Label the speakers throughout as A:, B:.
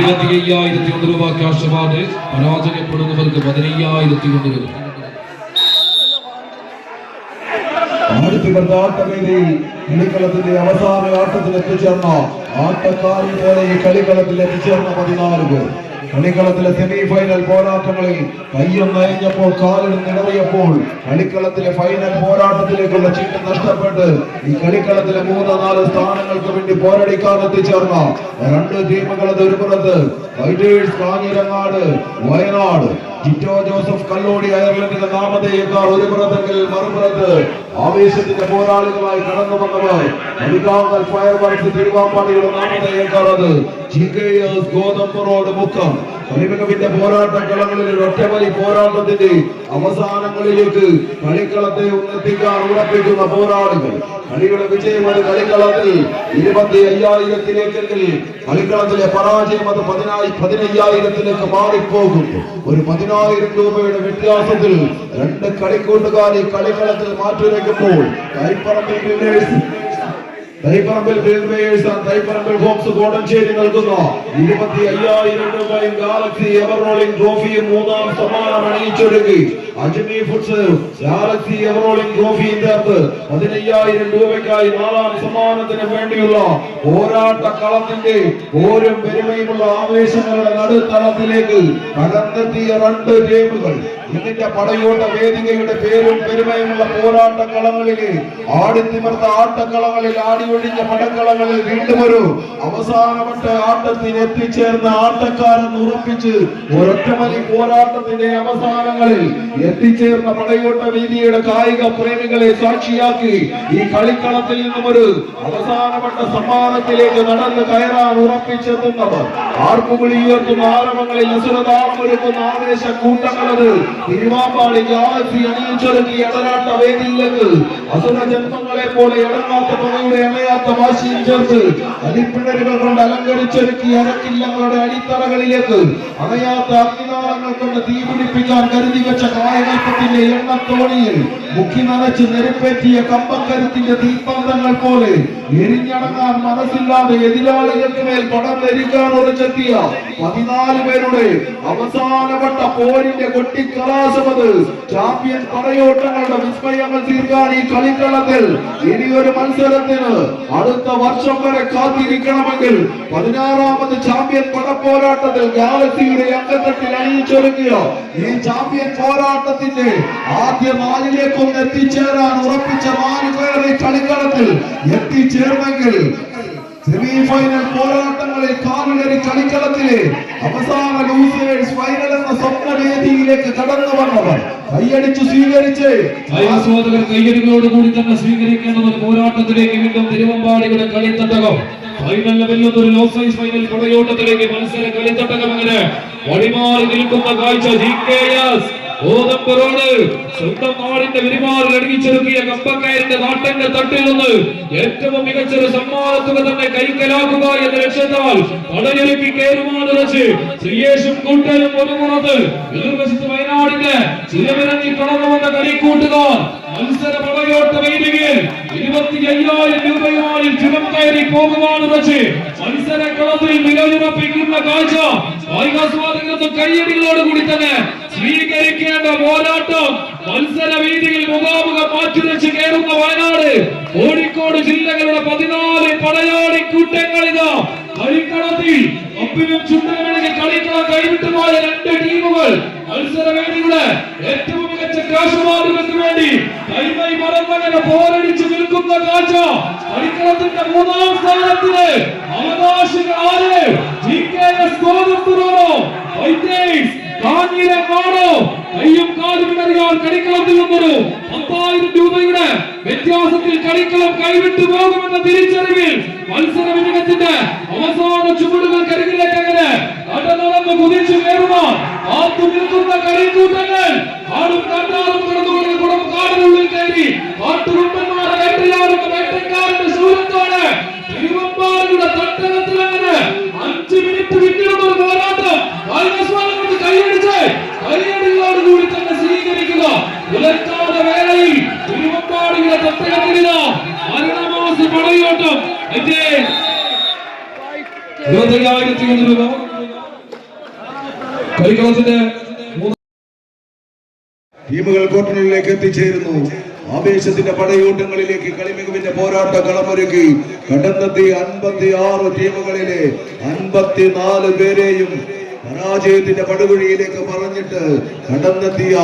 A: 25,000 രൂപ cash award. പരാജയപ്പെടുന്നവർക്ക് 15,000 കൊണ്ട് വരും.
B: കളിക്കളത്തിന്റെ അവസാന ആട്ടത്തിൽ എത്തിച്ചേർന്ന ആട്ടക്കാരൻ പോലെ ഈ കളിക്കളത്തിൽ എത്തിച്ചേർന്ന 14 പേർ. കളിക്കളത്തിലെ സെമി ഫൈനൽ പോരാട്ടങ്ങളിൽ കയ്യും നയഞ്ഞപ്പോൾ കാലിൽ നിടറിയപ്പോൾ കളിക്കളത്തിലെ ഫൈനൽ പോരാട്ടത്തിലേക്കുള്ള ചീട്ട് നഷ്ടപ്പെട്ട് ഈ കളിക്കളത്തിലെ 3-4 സ്ഥാനങ്ങൾക്ക് വേണ്ടി പോരടിക്കാൻ എത്തിച്ചേർന്ന 2 ടീമുകളത് ഒരു പുറത്ത് ഫൈറ്റേഴ്സ് കാഞ്ഞിരങ്ങാട് വയനാട്, ജിറ്റോ ജോസഫ് കല്ലോടി അയർലൻഡിന്റെ നാമധേയക്കാർ ഒരു പുറത്തെങ്കിൽ മറുപുറത്ത് ആവേശത്തിന്റെ പോരാളികളായി കടന്നു വന്നവർ മലികാങ്കൽ ഫയർ വർക്സ് തിരുവാമ്പാടിയുടെ നാമധേയക്കാർ അത് GKS ഗോതമ്പ് റോഡ് മുക്കം. കളിമികവിന്റെ പോരാട്ട കളങ്ങളിൽ ഒറ്റവലി പോരാട്ടത്തിന്റെ അവസാനങ്ങളിലേക്ക് കളിക്കളത്തെ ഉന്നതിക്കാൻ ഉറപ്പിക്കുന്ന പോരാളികൾ. കളിയുടെ വിജയം അത് കളിക്കളത്തിൽ 25,000-ത്തിലേക്കെങ്കിൽ കളിക്കളത്തിലെ പരാജയം അത് 15,000-ത്തിലേക്ക് മാറിപ്പോകും. ഒരു 10,000 രൂപയുടെ വ്യത്യാസത്തിൽ 2 കളിക്കൂട്ടുകാരി കളിക്കളത്തിൽ മാറ്റുരയ്ക്കുമ്പോൾ തൈപ്പറമ്പിൽ ഹോംസ് കോടഞ്ചേരി നൽകുന്ന 25,000 രൂപയും ഗാലക്സി എവർ റോളിംഗ് ട്രോഫിയും 3ാം സമ്മാനം അണിയിച്ചൊരുക്കി അജ്മി ഫുഡ്സ് ഗാലക്സി എവർ റോളിംഗ് ട്രോഫിയും ചേർത്ത് 15,000 രൂപയ്ക്കായി 4ാം സമ്മാനത്തിന് വേണ്ടിയുള്ള പോരാട്ട കളത്തിന്റെ ഓരോ പെരുമയുമുള്ള ആവേശങ്ങളുടെ നടുത്തളത്തിലേക്ക് കടന്നെത്തിയ 2 ടീമുകൾ. ഇതിന്റെ പടയോട്ട വേദികയുടെ പേരും പെരുമയുമുള്ള പോരാട്ട കളങ്ങളിലെ ആടിത്തിമർത്ത ആട്ടക്കളങ്ങളിൽ ആടിയൊഴിഞ്ഞ പടക്കളങ്ങളിൽ വീണ്ടും ഒരു അവസാനവട്ട ആട്ടത്തിൽ എത്തിച്ചേർന്ന ആട്ടക്കാരൻ ഉറപ്പിച്ച് ഒരൊറ്റമലി പോരാട്ടത്തിന്റെ അവസാനങ്ങളിൽ എത്തിച്ചേർന്ന പടയോട്ട വേദിയുടെ കായിക പ്രേമികളെ സാക്ഷിയാക്കി ഈ കളിക്കളത്തിൽ നിന്നും ഒരു അവസാനവട്ട സമ്മാനത്തിലേക്ക് നടന്ന് കയറാൻ ഉറപ്പിച്ചെത്തുന്നവർ ആർപ്പുവിളി ഉയർത്തുന്ന ആരവങ്ങളിൽ അസുരതാളമൊരുക്കുന്ന ആവേശ കൂട്ടങ്ങളത് തിരുവാമ്പാടി ഗാലക്സി അണിയിച്ചൊരുക്കിയ ഇടനാട്ട വേദിയിലേക്ക് അസുര ജന്മങ്ങളെ പോലെ ഇടങ്ങാത്ത തുണയുടെ അണയാത്ത വാശിയും ചേർത്ത് അടിപ്പിണരുകൾ കൊണ്ട് അലങ്കരിച്ചൊരുക്കിയ അരക്കില്ലങ്ങളുടെ അടിത്തറകളിലേക്ക് അണയാത്ത അഗ്നിനാളങ്ങൾ കൊണ്ട് തീപിടിപ്പിക്കാൻ കരുതി വെച്ച കായകൽപ്പത്തിന്റെ എണ്ണത്തോണിയിൽ മുക്കി നനച്ച് നെരുപ്പേറ്റിയ കമ്പക്കരുത്തിന്റെ തീപ്പന്തങ്ങൾ പോലെ എരിഞ്ഞടങ്ങാൻ മനസ്സില്ലാതെ എതിരാളികൾക്ക് മേൽ പടർന്നെരിക്കാൻ ഉറച്ചെത്തിയ 14 പേരുടെ അവസാനവട്ട പോരിന്റെ കൊട്ടിക്കലാശമത് ചാമ്പ്യൻ പടയോട്ടങ്ങളുടെ വിസ്മയങ്ങൾ തീർക്കാൻ ഈ കളിക്കളത്തിൽ ഇനിയൊരു മത്സരത്തിന് അടുത്ത വർഷം വരെ കാത്തിരിക്കണമെങ്കിൽ 16ാമത് ചാമ്പ്യൻ പടപ്പോരാട്ടത്തിൽ ഗാലക്സിയുടെ അങ്കത്തട്ടിൽ അണിയിച്ചൊരുക്കിയ ഈ ചാമ്പ്യൻ പോരാട്ടത്തിന്റെ ആദ്യ 4ലേക്കൊന്ന് എത്തിച്ചേരാൻ ഉറപ്പിച്ച 4 പേർ ഈ കളിക്കളത്തിൽ എത്തിച്ചേർന്നെങ്കിൽ സെമി ഫൈനൽ പോരാട്ടങ്ങളിൽ കാലുകരി കളിക്കളത്തിലെ അവസാന ലൂസേഴ്സ് ഫൈനൽ എന്ന സ്വപ്നവേദിയിലേക്ക് കടന്നു വന്നവർ കൈയടിച്ചു സ്വീകരിച്ച്
A: ആസ്വാദകർ കയ്യടികളോടുകൂടി തന്നെ സ്വീകരിക്കേണ്ട ഒരു പോരാട്ടത്തിലേക്ക് വീണ്ടും തിരുവമ്പാടിയുടെ കളിത്തട്ടകം ഫൈനലിൽ വെല്ലുന്ന ഒരു ലോ സൈസ് ഫൈനൽ പടയോട്ടത്തിലേക്ക് മത്സര കളിത്തട്ടകം അങ്ങനെ വഴിമാറി നിൽക്കുന്ന കാഴ്ച GKS ഗോതമ്പ് റോഡ് സ്വന്തം നാടിന്റെ വിരിമാറിൽ അടങ്ങിച്ചെറുക്കിയ കമ്പക്കാരന്റെ നാട്ടിന്റെ തട്ടിൽ നിന്ന് ഏറ്റവും മികച്ചൊരു സമ്മാനത്തുക തന്നെ കൈക്കലാക്കുക എന്ന ലക്ഷ്യത്താൽ പടയൊരുക്കി കയറുമാനുറച്ച് ശ്രീയേഷും കൂട്ടരും ഒരു പുറത്ത് എതിർവശത്ത് വയനാടിന്റെ ചിലവിറങ്ങി കടന്നു വന്ന കളിക്കൂട്ടുകാർ മത്സര പടയോട്ട വേദികയിൽ 25,000 രൂപയുമായി ചുരം കയറി പോകുവാനുറച്ച് മത്സര കളത്തിൽ നിലയുറപ്പിക്കുന്ന കാഴ്ച കായികാസ്വാദകർക്ക് കയ്യടികളോടുകൂടി തന്നെ സ്വീകരിക്കേണ്ട പോരാട്ടം മത്സര വേദിയിൽ മുഖാമുഖം മാറ്റുരച്ച് കയറുന്ന വയനാട് കോഴിക്കോട് ജില്ലകളുടെ 14 പടയാളി കൂട്ടങ്ങളിതാ കളിക്കളത്തിൽ ഒപ്പിനും ചുണ്ടനമെഴുകി കളിക്കളം കൈവിട്ടുപോയ 2 ടീമുകൾ മത്സര വേദിയുടെ ഏറ്റവും മികച്ച കാശുമാറുകൾക്ക് വേണ്ടി കൈമൈ മറന്നങ്ങനെ പോരടിച്ചു നിൽക്കുന്ന കാഴ്ച കളിക്കളത്തിന്റെ 3ാം സ്ഥാനത്തിന് അവകാശികൾ ആര്? GKS ഗോതമ്പ് റോഡോ ഫൈറ്റേഴ്സ് കാഞ്ഞിരങ്ങാടോ? കയ്യും കാലും ഇടറിയാൽ കളിക്കളത്തിൽ നിന്നൊരു 10,000 രൂപയുടെ വ്യത്യാസത്തിൽ കളിക്കളം കൈവിട്ടു പോകുമെന്ന തിരിച്ചറിവിൽ മത്സര വിജയത്തിന്റെ അവസാന ചുവടുകൾ കരികിലേക്ക് അങ്ങനെ നടന്നു കുതിച്ചു കയറുവാൻ കാത്തു നിൽക്കുന്ന കളിക്കൂട്ടങ്ങൾ ആടും കണ്ടാറും കടന്നുകൊണ്ട് കുടം കാടിനുള്ളിൽ കയറി കാട്ടുകുമ്പന്മാരെ വേട്ടയാടുന്ന വേട്ടക്കാരന്റെ ശൂരത്തോടെ തിരുവമ്പാടിയുടെ തട്ടകത്തിൽ അങ്ങനെ 5 മിനിറ്റ് പിന്നിടുന്ന ഒരു പോരാട്ടം കൈയടികളോടുകൂടി തന്നെ സ്വീകരിക്കുക. പുലർക്കാല വേളയിൽ തിരുവമ്പാടിയുടെ തട്ടകത്തിലിതാ മരണമാസ പടയോട്ടം 25,000 കളിക്കളത്തിന്റെ
B: ടീമുകൾ ക്വാർട്ടറിലേക്ക് എത്തിച്ചേരുന്നു. ആവേശത്തിന്റെ പടയോട്ടങ്ങളിലേക്ക് കളിമികവിന്റെ പോരാട്ട കളമൊരുക്കി കടന്നെത്തി 56 ടീമുകളിലെ 54 പേരെയും പരാജയത്തിന്റെ പടുകുഴിയിലേക്ക് പറഞ്ഞിട്ട് കടന്നെത്തിയ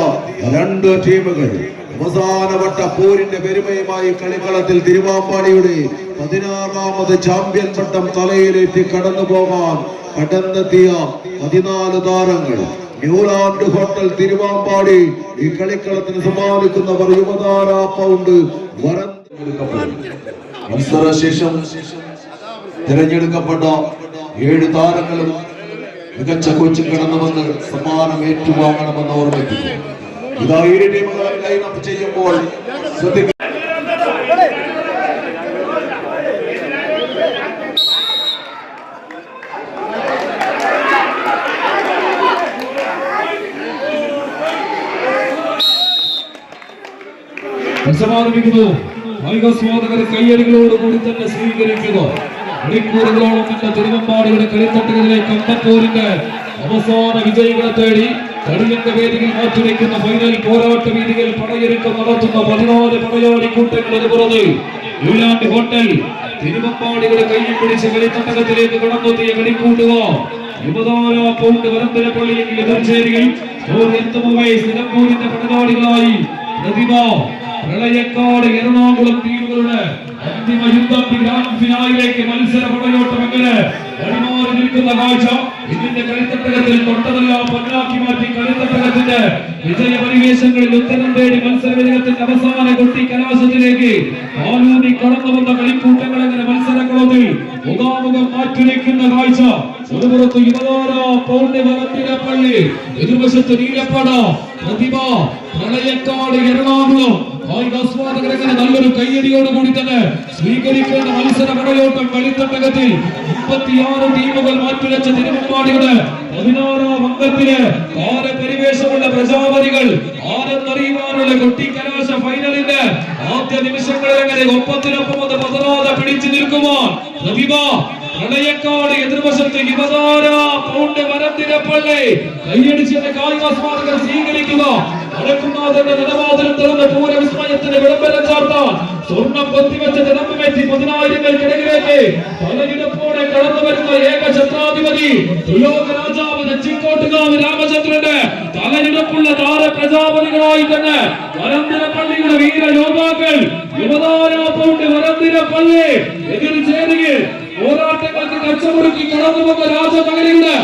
B: 2 ടീമുകൾ അവസാനവട്ട പോരിന്റെ പെരുമയുമായി കളിക്കളത്തിൽ തിരുവാമ്പാടിയുടെ 16ാമത് ചാമ്പ്യൻ പട്ടം തലയിലേറ്റി കടന്നു പോകാൻ കടന്നെത്തിയ 14 താരങ്ങൾ. ന്യൂലാൻഡ് ഹോട്ടൽ തിരുവാമ്പാടി ഈ കളിക്കളത്തിന് സമ്മാനിക്കുന്നവർ യുവതാര പൗണ്ട് മത്സരശേഷം തിരഞ്ഞെടുക്കപ്പെട്ട 7 താരങ്ങളും മികച്ച കോച്ചിൽ കടന്നു വന്ന് സമ്മാനം ഏറ്റുവാങ്ങണമെന്ന് ഓർമ്മിക്കുന്നു. ഇതാ 7 ടീമുകൾ ലൈനപ്പ് ചെയ്യുമ്പോൾ ശ്രദ്ധിക്കുക.
A: സമാപിക്കുന്നു. കായികാസ്വാദകരെ കയ്യടികളോട് കൂടി തന്നെ സ്വീകരിക്കുക. മണിക്കൂറുകളോളം തന്നെ തിരുവമ്പാടിയുടെ കളിത്തട്ടുകളിലെ കമ്പത്തൂരിന്റെ അവസാന വിജയികളെ തേടി കളിയങ്ക വേദിയിൽ മാറ്റിവെക്കുന്ന ഫൈനൽ പോരാട്ട വേദികൾ പടയൊരുക്കം നടത്തുന്ന 14 പടയാളി കൂട്ടങ്ങളുടെ പുറത്ത് ന്യൂലാൻഡ് ഹോട്ടൽ തിരുവമ്പാടിയുടെ കയ്യിൽ പിടിച്ച് കളിത്തട്ടകത്തിലേക്ക് കടന്നെത്തിയ കളിക്കൂട്ടുകാർ യുവതാര പൗണ്ട് വരന്തരപ്പള്ളിയെങ്കിൽ എതിർചേരികൾ നിലമ്പൂരിന്റെ പടയാളികളായി പ്രതിഭ പ്രളയക്കാട് എറണാകുളം ടീമുകളുടെ അന്തിമ യുദ്ധം ഗ്രാൻഡ് ഫിനാലിലേക്ക് മത്സര പടയോട്ടം എങ്ങനെ വഴിമാറി നിൽക്കുന്ന കാഴ്ച ഇതിന്റെ കളിത്തട്ടകത്തിൽ തൊട്ടതെല്ലാം പൊന്നാക്കി മാറ്റി കളിത്തട്ടകത്തിന്റെ വിജയ പരിവേശങ്ങളിൽ ഉത്തരം തേടി മത്സരവേദികത്തിന്റെ അവസാന കൊട്ടി കലാശത്തിലേക്ക് ആലൂന്നി കടന്നു വന്ന കളിക്കൂട്ടങ്ങൾ എങ്ങനെ മത്സരക്കളത്തിൽ മുഖാമുഖം മാറ്റിവെക്കുന്ന കാഴ്ച. ഒരു പുറത്ത് യുവതാര പൗണ്ട് വരന്തരപ്പള്ളി, എതിർവശത്ത് നീലപ്പട പ്രതിഭ പ്രളയക്കാട് എറണാകുളം. കായികാസ്വാദകരെങ്ങനെ നല്ലൊരു കയ്യടിയോട് കൂടി തന്നെ സ്വീകരിക്കേണ്ട മത്സര പടയോട്ടം കളിത്തട്ടകത്തിൽ 36 ടീമുകൾ മാറ്റിവെച്ച തിരുവമ്പാടിയുടെ 16ാം അംഗത്തിലെ താരപരിവേശമുള്ള പ്രജാപതികൾ ആരെന്നറിയുവാനുള്ള കൊട്ടിക്കലാശ ഫൈനലിന്റെ ആദ്യ നിമിഷങ്ങളിൽ എങ്ങനെ ഒപ്പത്തിനൊപ്പം അത് പതറാതെ പിടിച്ചു നിൽക്കുവാൻ പ്രതിഭ പ്രളയക്കാട്, എതിർവശത്ത് യുവതാര പൗണ്ട് വരന്തരപ്പള്ളി. കയ്യടിച്ചതിന്റെ കായികാസ്വാദകർ സ്വീകരിക്കുക. അടക്കുന്നാഥന്റെ നിലവാതിലും തുറന്ന് പൂരവിസ്മയത്തിന്റെ വിളംബരം ചാർത്താൻ സ്വർണം കൊത്തിവെച്ച ജനമേറ്റി 10,000-ങ്ങൾക്കിടയിലേക്ക് തലയിടപ്പോടെ കടന്നു വരുന്ന ഏക ഛത്രാധിപതി ത്രിലോക രാജാവ് തെച്ചിക്കോട്ടുകാവ് രാമചന്ദ്രന്റെ തലയിടപ്പുള്ള താര പ്രജാപതികളായി തന്നെ വരന്തരപ്പള്ളിയുടെ വീര യോദ്ധാക്കൾ യുവതാര പൗണ്ട് വരന്തരപ്പള്ളി എതിർചേരിയിൽ പോരാട്ടങ്ങൾക്ക് കച്ചമുറുക്കി കടന്നു വന്ന രാജമകനുണ്ട്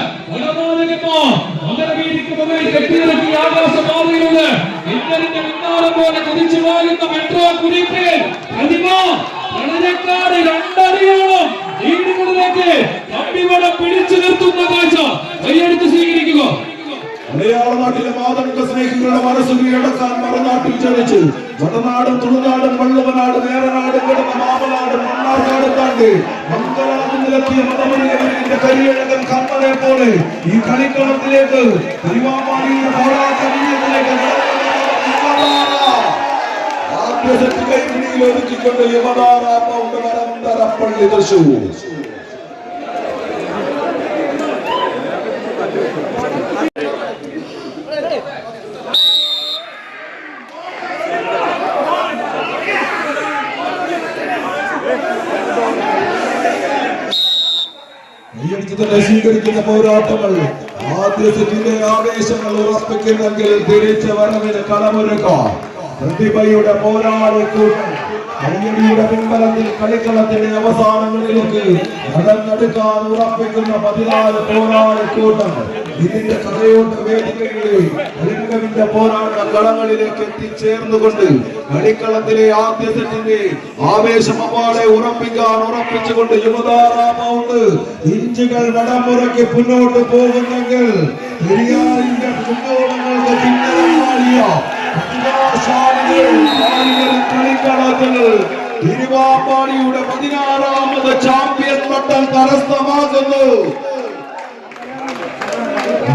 A: മകരവീതിക്ക് മുകളിൽ കെട്ടിയിറക്കിയ ആകാശപാതയിലൂടെ മിന്നലിന്റെ മിന്നാളം പോലെ കുതിച്ചു വാഴുന്ന മെട്രോ കുതിപ്പിൽ പ്രതിഭ പ്രളയക്കാട് 2 അടിയോളം വീടുകളിലേക്ക് കമ്പിവടം പിടിച്ചു നിർത്തുന്ന കാഴ്ച കൈയെടുത്ത് സ്വീകരിക്കുക.
B: മലയാള നാട്ടിലെ മാതൃക സ്നേഹികളുടെ മനസ്സ് കീഴടക്കാൻ മറുനാട്ടിൽ ചലിച്ചു വടനാടും തുളുനാടും വള്ളുവനാടും ഏറനാടും കിടന്ന മാമനാടും മണ്ണാർക്കാടും താണ്ടി മംഗളാകും നിലത്തിയ മതമണിയുടെ കരിയഴകൻ കമ്മനെ പോലെ ഈ കളിക്കളത്തിലേക്ക് തിരുവാമ്പാടിയുടെ പോരാട്ട വിജയത്തിലേക്ക് ആദ്യ സെറ്റ് കൈപിടിയിൽ ഒതുക്കിക്കൊണ്ട് യുവതാര പൗണ്ട് വരന്തരപ്പള്ളി തൃശൂർ. സ്വീകരിക്കുന്ന പോരാട്ടങ്ങൾ ആദ്യ സെറ്റിന്റെ ആവേശങ്ങൾ ഉറപ്പിക്കുന്നെങ്കിൽ തിരിച്ചു വരവിന് കളമൊരുക്കാം. പ്രതിഭയുടെ പോരാളിക്കൂട്ടം കയ്യടിയുടെ പിൻബലത്തിൽ കളിക്കളത്തിന്റെ അവസാനങ്ങളിലേക്ക് നടന്നെടുക്കാൻ ഉറപ്പിക്കുന്ന 14 പോരാളിക്കൂട്ടങ്ങൾ ഇതിന്റെ കഥയോട്ട് വേദികളിലെ കളിമികവിന്റെ പോരാട്ട കളങ്ങളിലേക്ക് എത്തിച്ചേർന്നുകൊണ്ട് കളിക്കളത്തിലെ ആദ്യ സെറ്റിന്റെ ആവേശം അപ്പാടെ ഉറപ്പിച്ചുകൊണ്ട് യുവതാര പൗണ്ട് ഇഞ്ചുകൾ വടമുറക്കി മുന്നോട്ട് പോകുന്നെങ്കിൽ പെരിയാറിന്റെ മുന്നോടങ്ങൾക്ക് പിന്നീട് കളിക്കളത്തിൽ തിരുവാമ്പാടിയുടെ 16ാമത് ചാമ്പ്യൻ പട്ടം കരസ്ഥമാക്കുന്നു.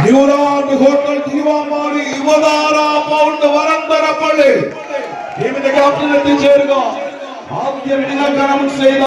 B: ന്യൂലാൻഡ് ഹോട്ടൽ തിരുവാമ്പാടി യുവതാര പൗണ്ട് വരന്തരപ്പള്ളി ടീമിന്റെ ക്യാപ്റ്റൻ എത്തിച്ചേരുക. ആദ്യം നിങ്ങൾക്ക് അനൗൺസ് ചെയ്ത